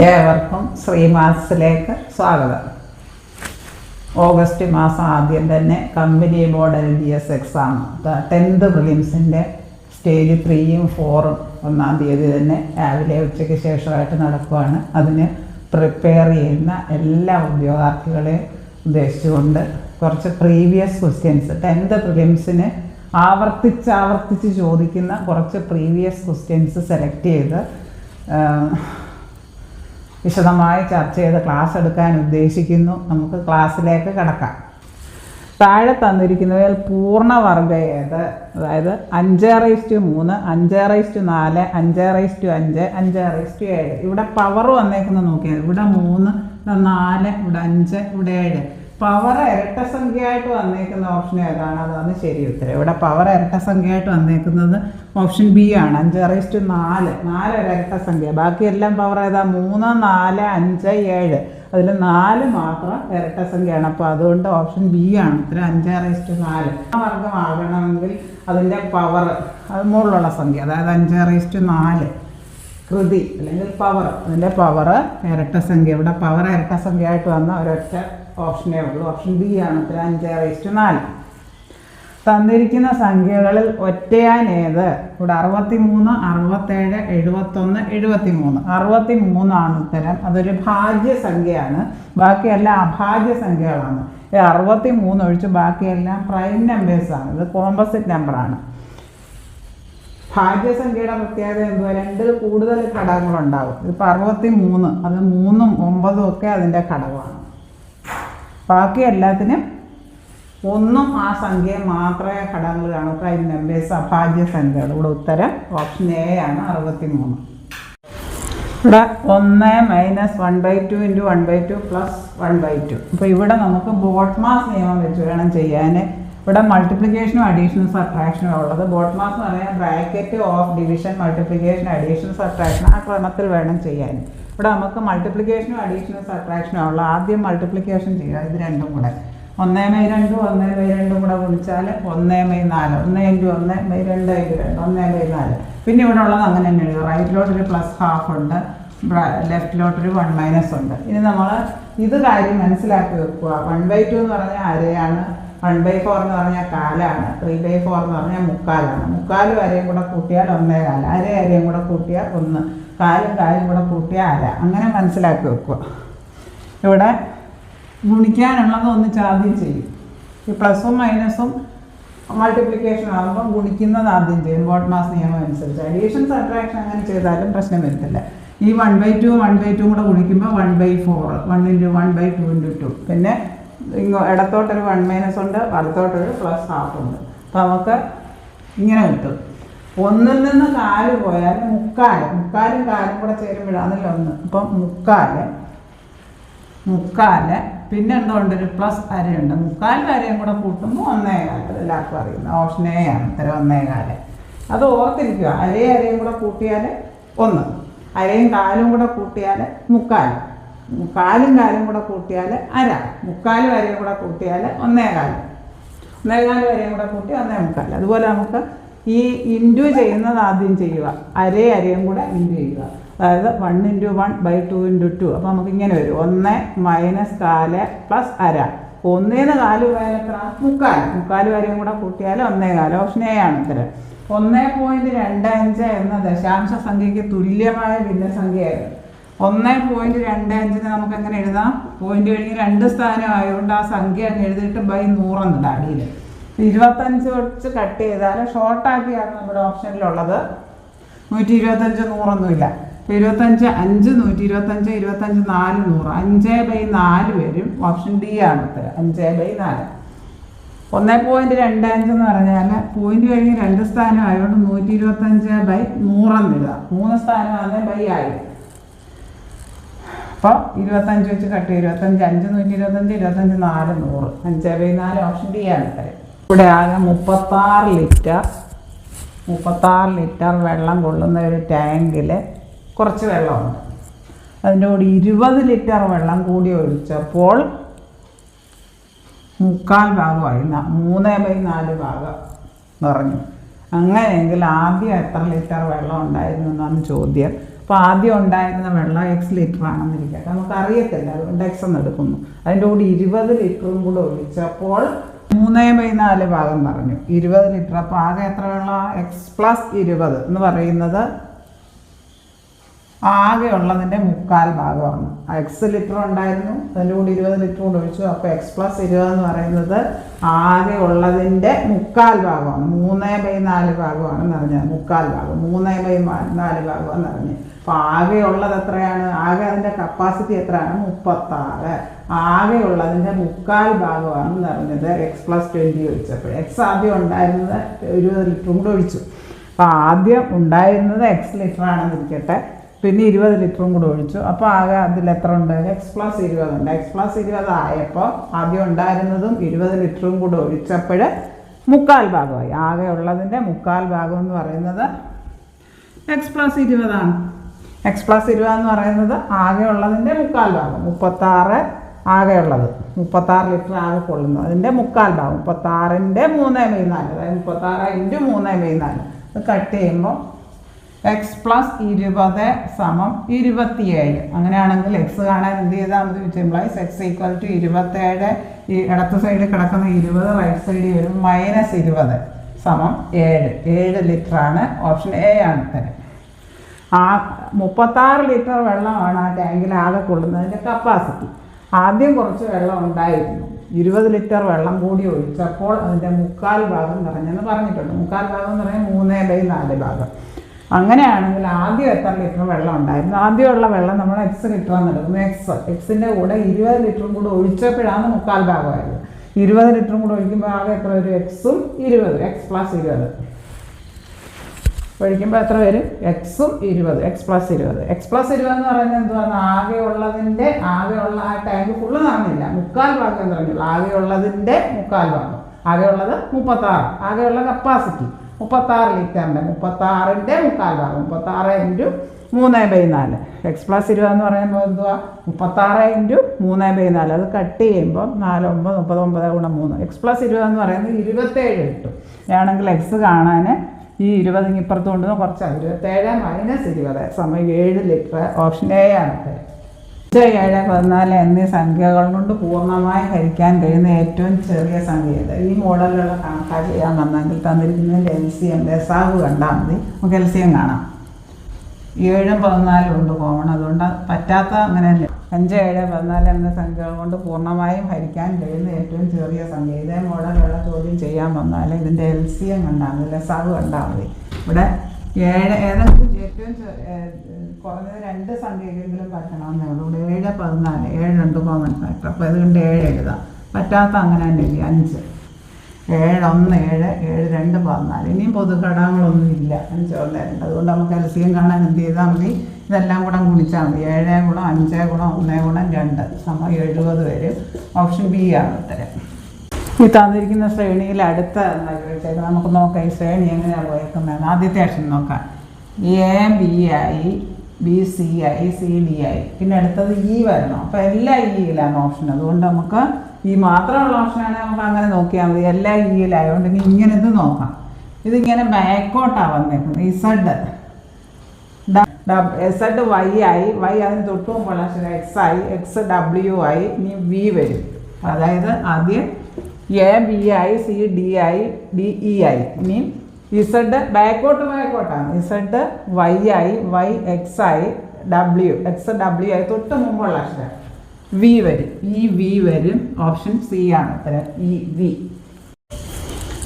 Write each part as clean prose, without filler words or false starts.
ഏവർക്കും ശ്രീമാസിലേക്ക് സ്വാഗതം. ഓഗസ്റ്റ് മാസം ആദ്യം തന്നെ company board LGS exam 10th പ്രിലിംസിൻ്റെ സ്റ്റേജ് 3ഉം 4ഉം 1-ാം തീയതി തന്നെ രാവിലെ ഉച്ചയ്ക്ക് ശേഷമായിട്ട് നടക്കുവാണ്. അതിന് പ്രിപ്പയർ ചെയ്യുന്ന എല്ലാ ഉദ്യോഗാർത്ഥികളെയും ഉദ്ദേശിച്ചുകൊണ്ട് കുറച്ച് പ്രീവിയസ് ക്വസ്റ്റ്യൻസ് 10th പ്രിലിംസിന് ആവർത്തിച്ച് ചോദിക്കുന്ന കുറച്ച് പ്രീവിയസ് ക്വസ്റ്റ്യൻസ് സെലക്ട് ചെയ്ത് വിശദമായി ചർച്ച ചെയ്ത് ക്ലാസ് എടുക്കാൻ ഉദ്ദേശിക്കുന്നു. നമുക്ക് ക്ലാസ്സിലേക്ക് കടക്കാം. താഴെ തന്നിരിക്കുന്നവയിൽ പൂർണ്ണവർഗ ഏത്? അതായത് 5:3, 5:4, 5:5, 5:7. ഇവിടെ പവർ വന്നേക്കുന്നത് നോക്കിയാൽ ഇവിടെ 3, ഇവിടെ 4, ഇവിടെ 5, ഇവിടെ 7. പവർ ഇരട്ടസംഖ്യയായിട്ട് വന്നേക്കുന്ന ഓപ്ഷൻ ഏതാണ്? അതാണ് ശരി ഉത്തരം. ഇവിടെ പവർ ഇരട്ടസംഖ്യയായിട്ട് വന്നേക്കുന്നത് ഓപ്ഷൻ ബി ആണ്. 5:4. 4 ഒരു ഇരട്ടസംഖ്യ, ബാക്കിയെല്ലാം പവർ ഏതാ? 3, 4, 5, 7. അതിൽ 4 മാത്രം ഇരട്ടസംഖ്യയാണ്. അപ്പോൾ അതുകൊണ്ട് ഓപ്ഷൻ ബി ആണ് ഉത്തരം. 5:4 വർഗമാകണമെങ്കിൽ അതിൻ്റെ പവർ അത് മുകളിലുള്ള സംഖ്യ, അതായത് 5:4 കൃതി അല്ലെങ്കിൽ പവർ, അതിൻ്റെ പവർ ഇരട്ടസംഖ്യ. ഇവിടെ പവർ ഇരട്ടസംഖ്യയായിട്ട് വന്ന ഒരൊറ്റ ഓപ്ഷനേ ഉള്ളൂ. ഓപ്ഷൻ ബി ആണ് ഉത്തരം. 5:4. തന്നിരിക്കുന്ന സംഖ്യകളിൽ ഒറ്റയാൻ ഏത്? ഇവിടെ 63, 67, 71, 73. 63 ആണ് ഉത്തരം. അതൊരു ഭാജ്യസംഖ്യയാണ്. ബാക്കിയെല്ലാം അഭാജ്യ സംഖ്യകളാണ്. 63 ഒഴിച്ച് ബാക്കിയെല്ലാം പ്രൈം നമ്പേഴ്സാണ്. ഇത് കോമ്പസിറ്റ് നമ്പറാണ്. ഭാജ്യസംഖ്യയുടെ പ്രത്യേകത എന്തുവാ? 2ൽ കൂടുതൽ ഘടകങ്ങളുണ്ടാകും. ഇപ്പോൾ 63, അത് 3ഉം 9ഉം ഒക്കെ അതിൻ്റെ ഘടകമാണ്. ബാക്കി എല്ലാത്തിനും 1ഉം ആ സംഖ്യ മാത്രമേ ഘടകങ്ങൾ കാണൂ. പ്രൈം നമ്പേഴ്സ്, അഭാജ്യ സംഖ്യകൾ. ഇവിടെ ഉത്തരം ഓപ്ഷൻ എ ആണ്, 63. ഇവിടെ 1 - 1/2 × 1/2 + 1/2. അപ്പോൾ ഇവിടെ നമുക്ക് ബോട്ട്മാസ് നിയമം വെച്ച് വേണം ചെയ്യാൻ. ഇവിടെ മൾട്ടിപ്ലിക്കേഷനും അഡീഷനും സബ്ട്രാക്ഷനും ഉള്ളത്. ബോട്ട്മാസ് എന്ന് പറഞ്ഞാൽ bracket of division, multiplication, addition, subtraction, ആ ക്രമത്തിൽ വേണം ചെയ്യാൻ. ഇവിടെ നമുക്ക് മൾട്ടിപ്ലിക്കേഷനും അഡീഷനും സബ്ട്രാക്ഷനും ഉള്ള. ആദ്യം മൾട്ടിപ്ലിക്കേഷൻ ചെയ്യുക. ഇത് രണ്ടും കൂടെ 1/2 1/2 കൂടെ ഗുണിച്ചാൽ 1/4. 1 × 1 2 × 2 1/4. പിന്നെ ഇവിടെ ഉള്ളത് അങ്ങനെ തന്നെ എഴുതുക. റൈറ്റിലോട്ടൊരു +½ ഉണ്ട്, ലെഫ്റ്റിലോട്ടൊരു 1 - ഉണ്ട്. ഇനി നമ്മൾ ഇത് കാര്യം മനസ്സിലാക്കി വെക്കുക. 1/2 എന്ന് പറഞ്ഞാൽ അരയാണ്, 1/4 എന്ന് പറഞ്ഞാൽ കാലാണ്, 3/4 എന്ന് പറഞ്ഞാൽ മുക്കാലാണ്. മുക്കാൽ വരെയും കൂടെ കൂട്ടിയാൽ 1/4, അരയും കൂടെ കൂട്ടിയാൽ 1, കാലും കൂടെ കൂട്ടിയാൽ അര. അങ്ങനെ മനസ്സിലാക്കി വെക്കുക. ഇവിടെ ഗുണിക്കാനുള്ളത് ഒന്നിച്ച് ആദ്യം ചെയ്യും. ഈ പ്ലസും മൈനസും മൾട്ടിപ്ലിക്കേഷൻ ആകുമ്പം ഗുണിക്കുന്നത് ആദ്യം ചെയ്യും ബോട്ട്മാസ് നിയമം അനുസരിച്ച്. അഡീഷൻ സബ്ട്രാക്ഷൻ അങ്ങനെ ചെയ്താലും പ്രശ്നം വരത്തില്ല. ഈ 1/2 1/2 കൂടെ ഗുണിക്കുമ്പോൾ 1/4, 1 × 1 2 × 2. പിന്നെ ഇടത്തോട്ടൊരു 1 - ഉണ്ട്, വലത്തോട്ടൊരു +½ ഉണ്ട്. അപ്പോൾ നമുക്ക് ഇങ്ങനെ കിട്ടും. 1ൽ നിന്ന് 4 പോയാൽ മുക്കാലും കാലും കൂടെ ചേരുമ്പോഴാണ് 1. അപ്പം മുക്കാല് പിന്നെ എന്തുകൊണ്ട് ഒരു +1/2 മുക്കാലും അരയും കൂടെ കൂട്ടുമ്പോൾ 1/4. എല്ലാവർക്കും അറിയുന്ന ഓപ്ഷൻ എ ആണ് ഉത്തരം. 1/4. അത് ഓർത്തിരിക്കുക. അരയും കൂടെ കൂട്ടിയാൽ 1, അരയും കാലും കൂടെ കൂട്ടിയാൽ മുക്കാൽ, കാലും കൂടെ കൂട്ടിയാൽ അര, മുക്കാലും അരയും കൂടെ കൂട്ടിയാൽ 1/4, 1/4 വരെയും കൂടെ കൂട്ടി 1/4. അതുപോലെ നമുക്ക് ഈ ഇൻറ്റു ചെയ്യുന്നത് ആദ്യം ചെയ്യുക. അരയും കൂടെ ഇൻറ്റു ചെയ്യുക. അതായത് 1 × 1/2 × 2. അപ്പോൾ നമുക്ക് ഇങ്ങനെ വരും. 1 - 4 + അര. 1ൽ നിന്ന് 4 പോയാൽ എത്ര? മുക്കാൽ വരെയും കൂടെ കൂട്ടിയാൽ 1/4. ഓപ്ഷൻ എ ആണ് ഉത്തരം. 1.25 എന്ന ദശാംശ സംഖ്യയ്ക്ക് തുല്യമായ ഭിന്നസംഖ്യയായിരുന്നു. 1.25 നമുക്ക് എങ്ങനെ എഴുതാം? പോയിന്റ് കഴിഞ്ഞ് 2 സ്ഥാനം ആയതുകൊണ്ട് ആ സംഖ്യ അങ്ങ് എഴുതിയിട്ട് /100 എന്നിട്ട് അടിയിൽ 25 വെച്ച് കട്ട് ചെയ്താൽ ഷോർട്ടാക്കിയാണ് നമ്മുടെ ഓപ്ഷനിലുള്ളത്. 125 100ഒന്നുമില്ല. ഇപ്പോൾ 25 5 125 25 4 100. 5/4 വരും. ഓപ്ഷൻ ഡി ആണ് ഉത്തരം. 5/4. 1.25 എന്ന് പറഞ്ഞാൽ പോയിന്റ് കഴിഞ്ഞ് 2 സ്ഥാനം ആയതുകൊണ്ട് 125/100 എന്നിടുക. 3 സ്ഥാനമാണ് /1000. അപ്പോൾ 25 വെച്ച് കട്ട് ചെയ്യും. 25 5 125 25 4 100. 5/4 ഓപ്ഷൻ ഡി ആണ് ഉത്തരം. ഇവിടെ ആകെ 36 ലിറ്റർ വെള്ളം കൊള്ളുന്ന ഒരു ടാങ്കിൽ കുറച്ച് വെള്ളമുണ്ട്. അതിൻ്റെ കൂടെ 20 ലിറ്റർ വെള്ളം കൂടി ഒഴിച്ചപ്പോൾ മുക്കാൽ ഭാഗമായി, 3/4 ഭാഗം നിറഞ്ഞു. അങ്ങനെയെങ്കിൽ ആദ്യം എത്ര ലിറ്റർ വെള്ളം ഉണ്ടായിരുന്നു എന്നാണ് ചോദ്യം. അപ്പോൾ ആദ്യം ഉണ്ടായിരുന്ന വെള്ളം എക്സ് ലിറ്റർ ആണെന്നിരിക്കട്ടെ, നമുക്കറിയത്തില്ല, അതുകൊണ്ട് എക്സ് എന്ന് എടുക്കുന്നു. അതിൻ്റെ കൂടി 20 ലിറ്ററും കൂടെ ഒഴിച്ചപ്പോൾ 3/4 ഭാഗം പറഞ്ഞു. 20 ലിറ്റർ. അപ്പോൾ ആകെ എത്ര വെള്ളം? എക്സ് പ്ലസ് 20 എന്ന് പറയുന്നത് ആകെ ഉള്ളതിൻ്റെ 3/4 ഭാഗമാണ്. എക്സ് ലിറ്റർ ഉണ്ടായിരുന്നു, അതിൻ്റെ കൂടി 20 ലിറ്റർ കൂടെ ഒഴിച്ചു. അപ്പോൾ എക്സ് പ്ലസ് 20 എന്ന് പറയുന്നത് ആകെ ഉള്ളതിൻ്റെ 3/4 ഭാഗമാണ്. 3/4 ഭാഗമാണെന്ന് അറിഞ്ഞത്. 3/4 ഭാഗം 3/4 ഭാഗമാണെന്ന് അറിഞ്ഞത്. അപ്പോൾ ആകെ ഉള്ളത് എത്രയാണ്? ആകെ അതിൻ്റെ കപ്പാസിറ്റി എത്രയാണ്? 36. ആകെ ഉള്ളതിൻ്റെ 3/4 ഭാഗമാണെന്ന് അറിഞ്ഞത് എക്സ് പ്ലസ് 20 ഒഴിച്ചപ്പോൾ. എക്സ് ആദ്യം ഉണ്ടായിരുന്നത് 20 ലിറ്ററും കൂടെ ഒഴിച്ചു. അപ്പോൾ ആദ്യം ഉണ്ടായിരുന്നത് എക്സ് ലിറ്റർ ആണെന്നിരിക്കട്ടെ, പിന്നെ 20 ലിറ്ററും കൂടെ ഒഴിച്ചു. അപ്പോൾ ആകെ അതിൽ എത്ര ഉണ്ട്? എക്സ് പ്ലസ് 20 ഉണ്ട്. എക്സ് പ്ലസ് 20 ആയപ്പോൾ ആദ്യം ഉണ്ടായിരുന്നതും 20 ലിറ്ററും കൂടെ ഒഴിച്ചപ്പോൾ 3/4 ഭാഗമായി. ആകെ ഉള്ളതിൻ്റെ 3/4 ഭാഗം എന്ന് പറയുന്നത് എക്സ് പ്ലസ് 20 ആണ്. എക്സ് പ്ലസ് 20 എന്ന് പറയുന്നത് ആകെ ഉള്ളതിൻ്റെ 3/4 ഭാഗം. 36 ആകെ ഉള്ളത്, 36 ലിറ്റർ ആകെ കൊള്ളുന്നു, അതിൻ്റെ 3/4 ഭാഗം. 36ൻ്റെ 3/4, അതായത് 36 × 3/4. അത് കട്ട് ചെയ്യുമ്പോൾ എക്സ് പ്ലസ് 20 സമം 27. അങ്ങനെയാണെങ്കിൽ എക്സ് കാണാൻ എന്ത് ചെയ്താൽ മതി? Simplify x equal to 27. ഈ ഇടത്ത് സൈഡിൽ കിടക്കുന്ന 20 റൈറ്റ് സൈഡിൽ വരും. -20 സമം 7 ലിറ്ററാണ്. ഓപ്ഷൻ എ ആണ് ഉത്തരം. 36 ലിറ്റർ വെള്ളമാണ് ആ ടാങ്കിൽ ആകെ കൊള്ളുന്നതിൻ്റെ കപ്പാസിറ്റി. ആദ്യം കുറച്ച് വെള്ളം ഉണ്ടായിരുന്നു, 20 ലിറ്റർ വെള്ളം കൂടി ഒഴിച്ചപ്പോൾ അതിൻ്റെ 3/4 ഭാഗം നിറഞ്ഞെന്ന് പറഞ്ഞിട്ടുണ്ട്. 3/4 ഭാഗം എന്ന് പറഞ്ഞാൽ 3/4 ഭാഗം. അങ്ങനെയാണെങ്കിൽ ആദ്യം എത്ര ലിറ്റർ വെള്ളം ഉണ്ടായിരുന്നു? ആദ്യമുള്ള വെള്ളം നമ്മൾ എക്സ് ലിറ്റർ എന്ന് എടുക്കുന്നു. എക്സിൻ്റെ കൂടെ 20 ലിറ്ററും കൂടെ ഒഴിച്ചപ്പോഴാണ് 3/4 ഭാഗമായത്. 20 ലിറ്ററും കൂടെ ഒഴിക്കുമ്പോൾ ആകെ എത്ര വരും? എക്സും 20, എക്സ് പ്ലസ് 20 ഒഴിക്കുമ്പോൾ എത്ര വരും? എക്സും 20, എക്സ് പ്ലസ് 20. എക്സ് പ്ലസ് 20 എന്ന് പറയുന്നത് എന്തുവാണ്? ആകെ ഉള്ള ആ ടാങ്ക് ഫുള്ള് നടന്നില്ല, 3/4 ഭാഗം നിറഞ്ഞുള്ളൂ. ആകെ ഉള്ളതിൻ്റെ 3/4 ഭാഗം. ആകെ ഉള്ളത് 36. ആകെയുള്ള കപ്പാസിറ്റി 36 ലിറ്ററിൻ്റെ 36ൻ്റെ 3/4 ഭാഗം. 36 × 3/4. എക്സ് പ്ലസ് 20 എന്ന് പറയുമ്പോൾ എന്തുവാ? 36 × 3/4. അത് കട്ട് ചെയ്യുമ്പോൾ 4 9 39 × 3. എക്സ് പ്ലസ് 20 എന്ന് പറയുന്നത് 27 കിട്ടും. ആണെങ്കിൽ എക്സ് കാണാൻ ഈ 20 ഇപ്പുറത്ത് കൊണ്ടുവന്ന് കുറച്ചാണ്. 27 - 20 സമം 7 ലിറ്റർ. ഓപ്ഷൻ എ ആണ്. 5 7 14 എന്നീ സംഖ്യകൾ കൊണ്ട് പൂർണ്ണമായി ഹരിക്കാൻ കഴിയുന്ന ഏറ്റവും ചെറിയ സംഖ്യ ഏത്? ഈ മോഡലിലുള്ള കണക്കാ ചെയ്യാൻ വന്നെങ്കിൽ തന്നിരിക്കുന്നതിൻ്റെ LCM ലസാഗു കണ്ടാൽ മതി. നമുക്ക് LCM കാണാം. 7 14 ഉണ്ട് കോമൺ, അതുകൊണ്ട് പറ്റാത്ത അങ്ങനെ തന്നെ. 5 7 14 എന്ന സംഖ്യകൾ കൊണ്ട് പൂർണ്ണമായും ഹരിക്കാൻ കഴിയുന്ന ഏറ്റവും ചെറിയ സംഖ്യ. ഇതേ മോഡലുള്ള ചോദ്യം ചെയ്യാൻ വന്നാൽ ഇതിൻ്റെ LCM കണ്ടാൽ മതി, ലസാഗു കണ്ടാൽ മതി. ഇവിടെ 7 ഏതെങ്കിലും ഏറ്റവും കുറഞ്ഞത് 2 സംഖ്യയെങ്കിലും പറ്റണമെന്നേ ഉള്ളൂ. ഇവിടെ 7 14, 7 2 കോമൺ ഫാക്ടർ. അപ്പോൾ അതുകൊണ്ട് 7 എഴുതാം. പറ്റാത്ത അങ്ങനെ തന്നെ 5 7 1 7 7 2 14. ഇനിയും പൊതുഘടകങ്ങളൊന്നും ഇല്ല. 5 1 2. അതുകൊണ്ട് നമുക്ക് LCM കാണാൻ എന്ത് ചെയ്താൽ മതി? ഇതെല്ലാം കൂടെ ഗുണിച്ചാൽ മതി. 7 × 5 × 1 × 2 സമം 70 വരും. ഓപ്ഷൻ ബി ആണ് ഉത്തരം. ഈ തന്നിരിക്കുന്ന ശ്രേണിയിൽ അടുത്ത ചോദിച്ചേക്കാം. നമുക്ക് നോക്കാം ഈ ശ്രേണി എങ്ങനെയാണ് പോയേക്കുന്നത്. ആദ്യത്തെ ഓപ്ഷൻ നോക്കാം. ABI BCI CDI. പിന്നെ അടുത്തത് E വരണം. അപ്പോൾ എല്ലാം ഇയിലാണ് ഓപ്ഷൻ. അതുകൊണ്ട് നമുക്ക് ഈ മാത്രമുള്ള ഓപ്ഷനാണെങ്കിൽ നമുക്ക് അങ്ങനെ നോക്കിയാൽ മതി. എല്ലാം ഇയിലായതുകൊണ്ട് ഇനി ഇങ്ങനെ ഇത് നോക്കാം. ഇതിങ്ങനെ ബാക്കോട്ടാണ് വന്നേക്കുന്നത്. Z Y ആയി, Y അതിന് തൊട്ട് മുമ്പുള്ള അക്ഷരം X ആയി, X W ആയി, ഇനി V വരും. അതായത് ആദ്യം ABI CDI DE ആയി. ഇനി Z ബാക്കോട്ടാണ്. Z Y ആയി, Y X ആയി, X W ആയി, തൊട്ട് മുമ്പുള്ള അക്ഷരം V വരും. ഈ V വരും. ഓപ്ഷൻ സി ആണ് ഉത്തരം. ഈ V.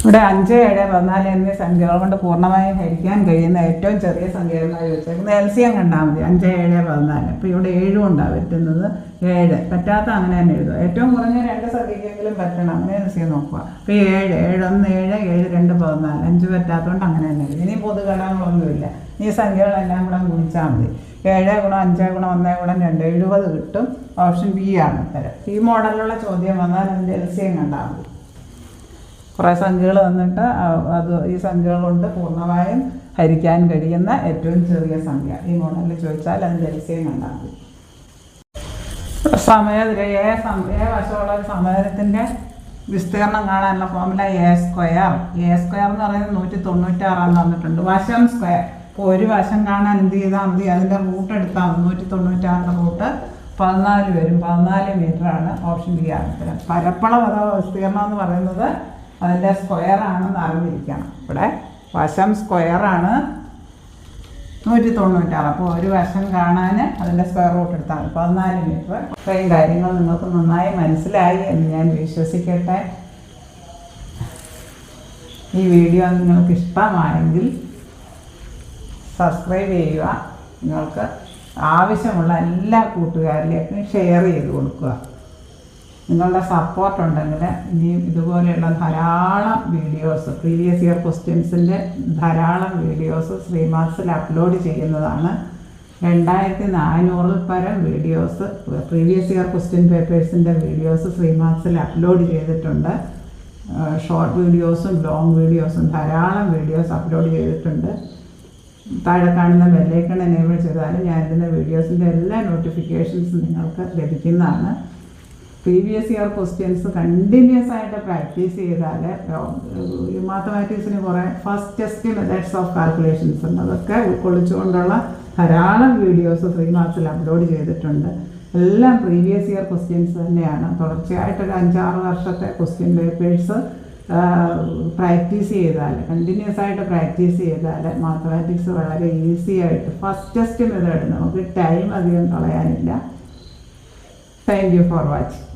ഇവിടെ 5 7 14 എന്നീ സംഖ്യകൾ കൊണ്ട് പൂർണ്ണമായും ഹരിക്കാൻ കഴിയുന്ന ഏറ്റവും ചെറിയ സംഖ്യ എന്നാണ് ചോദിച്ചേക്കുന്നത്. LCM കണ്ടാൽ മതി. 5 7 14. അപ്പോൾ ഇവിടെ 7 കൊണ്ടാണ് പറ്റുന്നത്. 7 പറ്റാത്ത അങ്ങനെ തന്നെ എഴുതുക. ഏറ്റവും കുറഞ്ഞ 2 സംഖ്യക്കെങ്കിലും പറ്റണം. അങ്ങനെ LCM നോക്കുക. അപ്പോൾ 7 7 1 7 7 2 14. 5 പറ്റാത്തതുകൊണ്ട് അങ്ങനെ തന്നെ എഴുതും. ഇനി പൊതുഘടകങ്ങളൊന്നുമില്ല. ഈ സംഖ്യകളെല്ലാം കൂടെ ഗുണിച്ചാൽ മതി. 7 × 5 × 1 × 2 70 കിട്ടും. ഓപ്ഷൻ ബി ആണ് ഉത്തരം. ഈ മോഡലിലുള്ള ചോദ്യം വന്നാൽ അതിൻ്റെ LCM കണ്ടാൽ മതി. കുറേ സംഖ്യകൾ വന്നിട്ട് ഈ സംഖ്യകൾ കൊണ്ട് പൂർണ്ണമായും ഹരിക്കാൻ കഴിയുന്ന ഏറ്റവും ചെറിയ സംഖ്യ ഈ മോഡലിൽ ചോദിച്ചാൽ അതിൻ്റെ LCM കണ്ടാൽ മതി. വശമുള്ള ഒരു സമയത്തിൻ്റെ വിസ്തീർണം കാണാനുള്ള ഫോർമുല A². A² എന്ന് പറയുന്നത് 196 തന്നിട്ടുണ്ട്. വശം സ്ക്വയർ അപ്പോൾ ഒരു വശം കാണാൻ എന്ത് ചെയ്താൽ മതി, അതിൻ്റെ റൂട്ട് എടുത്താൽ 396 റൂട്ട് 14 വരും. 14 മീറ്ററാണ് ഓപ്ഷൻ ബി ആണ്. പരപ്പളം അഥവാ വിസ്തീർണം എന്ന് പറയുന്നത് അതിൻ്റെ സ്ക്വയറാണെന്ന് അറിഞ്ഞിരിക്കണം. ഇവിടെ വശം സ്ക്വയറാണ് 196. അപ്പോൾ ഒരു വശം കാണാൻ അതിൻ്റെ സ്ക്വയർ റൂട്ട് എടുത്താൽ 14 മീറ്റർ. ഇത്രയും കാര്യങ്ങൾ നിങ്ങൾക്ക് നന്നായി മനസ്സിലായി എന്ന് ഞാൻ വിശ്വസിക്കട്ടെ. ഈ വീഡിയോ നിങ്ങൾക്ക് ഇഷ്ടമായെങ്കിൽ സബ്സ്ക്രൈബ് ചെയ്യുക. നിങ്ങൾക്ക് ആവശ്യമുള്ള എല്ലാ കൂട്ടുകാരിലേക്കും ഷെയർ ചെയ്ത് കൊടുക്കുക. നിങ്ങളുടെ സപ്പോർട്ട് ഉണ്ടെങ്കിൽ ഇനിയും ഇതുപോലെയുള്ള ധാരാളം വീഡിയോസ്, പ്രീവിയസ് ഇയർ ക്വസ്റ്റ്യൻസിൻ്റെ ധാരാളം വീഡിയോസ് ശ്രീമാത്സിൽ അപ്ലോഡ് ചെയ്യുന്നതാണ്. 2400 പരം വീഡിയോസ്, പ്രീവിയസ് ഇയർ ക്വസ്റ്റ്യൻ പേപ്പേഴ്സിൻ്റെ വീഡിയോസ് ശ്രീമാത്സിൽ അപ്ലോഡ് ചെയ്തിട്ടുണ്ട്. ഷോർട്ട് വീഡിയോസും ലോങ് വീഡിയോസും ധാരാളം വീഡിയോസ് അപ്ലോഡ് ചെയ്തിട്ടുണ്ട്. താഴെ കാണുന്ന ബെല്ലൈക്കൺ എനേബിൾ ചെയ്താൽ ഞാൻ ഇതിൻ്റെ വീഡിയോസിൻ്റെ എല്ലാ നോട്ടിഫിക്കേഷൻസും നിങ്ങൾക്ക് ലഭിക്കുന്നതാണ്. പ്രീവിയസ് ഇയർ ക്വസ്റ്റ്യൻസ് കണ്ടിന്യൂസ് ആയിട്ട് പ്രാക്ടീസ് ചെയ്താൽ മാത്തമാറ്റിക്സിന് കുറേ first test methods of calculations ഉണ്ട്. അതൊക്കെ ഉൾക്കൊള്ളിച്ചുകൊണ്ടുള്ള ധാരാളം വീഡിയോസ് ശ്രീമാത്സിൽ അപ്ലോഡ് ചെയ്തിട്ടുണ്ട്. എല്ലാം പ്രീവിയസ് ഇയർ ക്വസ്റ്റ്യൻസ് തന്നെയാണ്. തുടർച്ചയായിട്ടൊരു 5-6 വർഷത്തെ ക്വസ്റ്റ്യൻ പേപ്പേഴ്സ് പ്രാക്ടീസ് ചെയ്താൽ, കണ്ടിന്യൂസ് ആയിട്ട് പ്രാക്ടീസ് ചെയ്താൽ മാത്തമാറ്റിക്സ് വളരെ ഈസി ആയിട്ട് ഫസ്റ്റ് ടെസ്റ്റ് മെത്തേഡ് നമുക്ക് ടൈം അധികം കളയാനില്ല. Thank you for watching.